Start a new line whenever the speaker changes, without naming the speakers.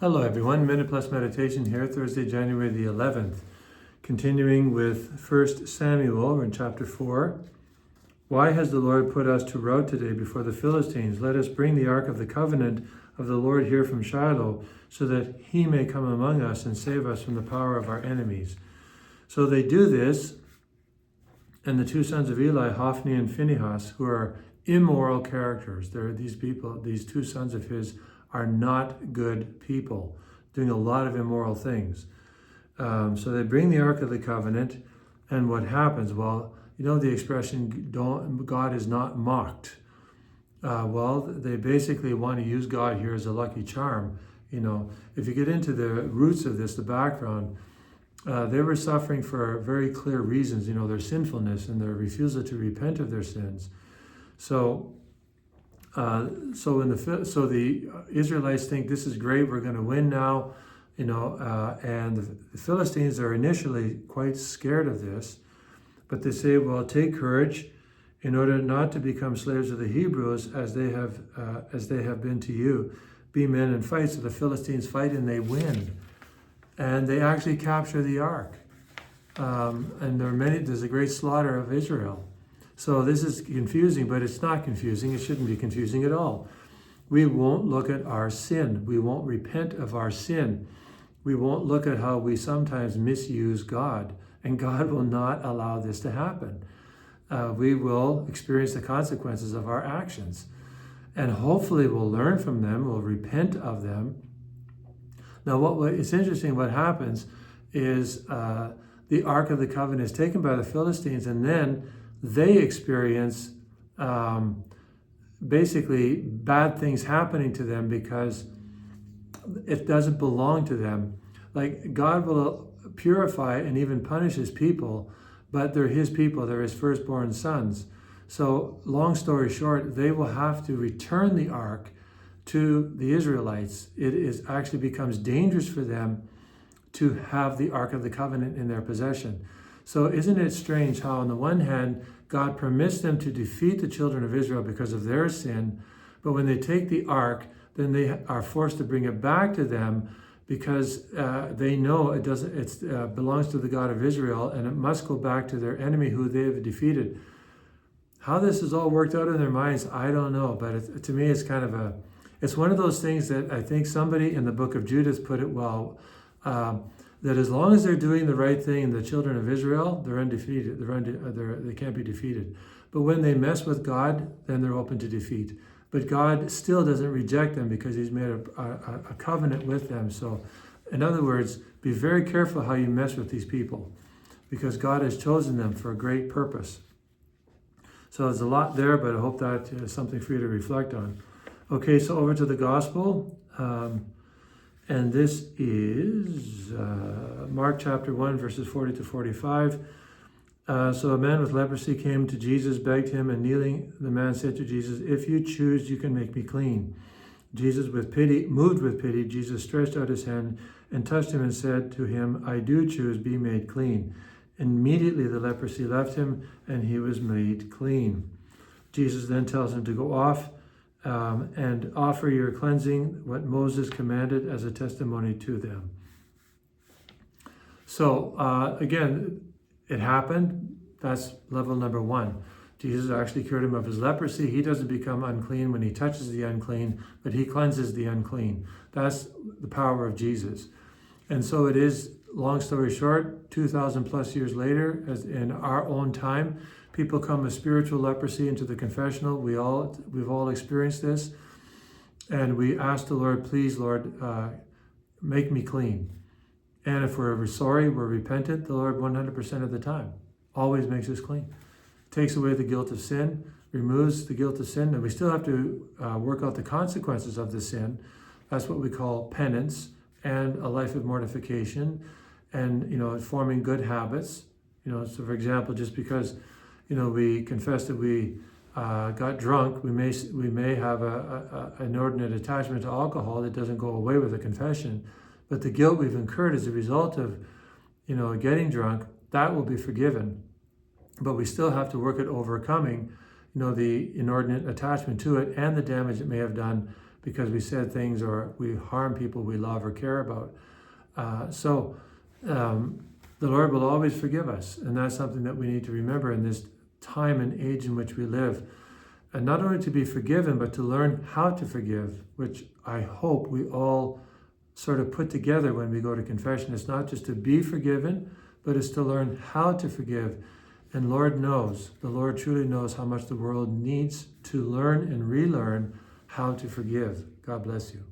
Hello everyone, Minute Plus Meditation here, Thursday, January the 11th. Continuing with 1 Samuel, we're in chapter 4. Why has the Lord put us to rout today before the Philistines? Let us bring the ark of the covenant of the Lord here from Shiloh, so that he may come among us and save us from the power of our enemies. So they do this, and the two sons of Eli, Hophni and Phinehas, who are immoral characters. These people, these two sons of his, are not good people, doing a lot of immoral things. So they bring the Ark of the Covenant, and what happens? Well, you know the expression, God is not mocked. They basically want to use God here as a lucky charm. You know, if you get into the roots of this, the background, they were suffering for very clear reasons, you know, their sinfulness and their refusal to repent of their sins. So the Israelites think this is great, we're going to win now, you know, and the Philistines are initially quite scared of this, but they say, well, take courage in order not to become slaves of the Hebrews as they have been to you. Be men and fight. So the Philistines fight and they win, and they actually capture the ark, and there's a great slaughter of Israel. So this is confusing, but it's not confusing. It shouldn't be confusing at all. We won't look at our sin. We won't repent of our sin. We won't look at how we sometimes misuse God, and God will not allow this to happen. We will experience the consequences of our actions, and hopefully we'll learn from them, we'll repent of them. Now, it's interesting, what happens is the Ark of the Covenant is taken by the Philistines, and then they experience basically bad things happening to them because it doesn't belong to them. Like, God will purify and even punish his people, but they're his people, they're his firstborn sons. So long story short, they will have to return the ark to the Israelites. It actually becomes dangerous for them to have the Ark of the Covenant in their possession. So isn't it strange how on the one hand, God permits them to defeat the children of Israel because of their sin, but when they take the ark, then they are forced to bring it back to them because they know it belongs to the God of Israel, and it must go back to their enemy who they have defeated. How this is all worked out in their minds, I don't know, but to me it's kind of it's one of those things that I think somebody in the book of Judith put it well, that as long as they're doing the right thing, the children of Israel, they're undefeated. They can't be defeated. But when they mess with God, then they're open to defeat. But God still doesn't reject them because he's made a covenant with them. So, in other words, be very careful how you mess with these people, because God has chosen them for a great purpose. So there's a lot there, but I hope that is something for you to reflect on. Okay, so over to the gospel. And this is Mark chapter 1, verses 40 to 45. So a man with leprosy came to Jesus, begged him, and kneeling, the man said to Jesus, "If you choose, you can make me clean." Jesus, moved with pity, Jesus stretched out his hand and touched him and said to him, "I do choose, be made clean." Immediately the leprosy left him, and he was made clean. Jesus then tells him to go off and offer your cleansing, what Moses commanded, as a testimony to them. So again, it happened. That's level number one. Jesus actually cured him of his leprosy. He doesn't become unclean when he touches the unclean, but he cleanses the unclean. That's the power of Jesus. And so it is, long story short, 2,000 plus years later, as in our own time, people come with spiritual leprosy into the confessional. We've all experienced this. And we ask the Lord, please, Lord, make me clean. And if we're sorry, we're repentant, the Lord 100% of the time always makes us clean. Takes away the guilt of sin, removes the guilt of sin, and we still have to work out the consequences of the sin. That's what we call penance and a life of mortification and, you know, forming good habits. You know, so for example, just because, you know, we confess that we got drunk, we may have an inordinate attachment to alcohol that doesn't go away with a confession, but the guilt we've incurred as a result of, you know, getting drunk, that will be forgiven. But we still have to work at overcoming, you know, the inordinate attachment to it and the damage it may have done because we said things or we harm people we love or care about. So the Lord will always forgive us, and that's something that we need to remember in this time and age in which we live. And not only to be forgiven, but to learn how to forgive, which I hope we all sort of put together when we go to confession. It's not just to be forgiven, but it's to learn how to forgive. And Lord knows, the Lord truly knows how much the world needs to learn and relearn how to forgive. God bless you.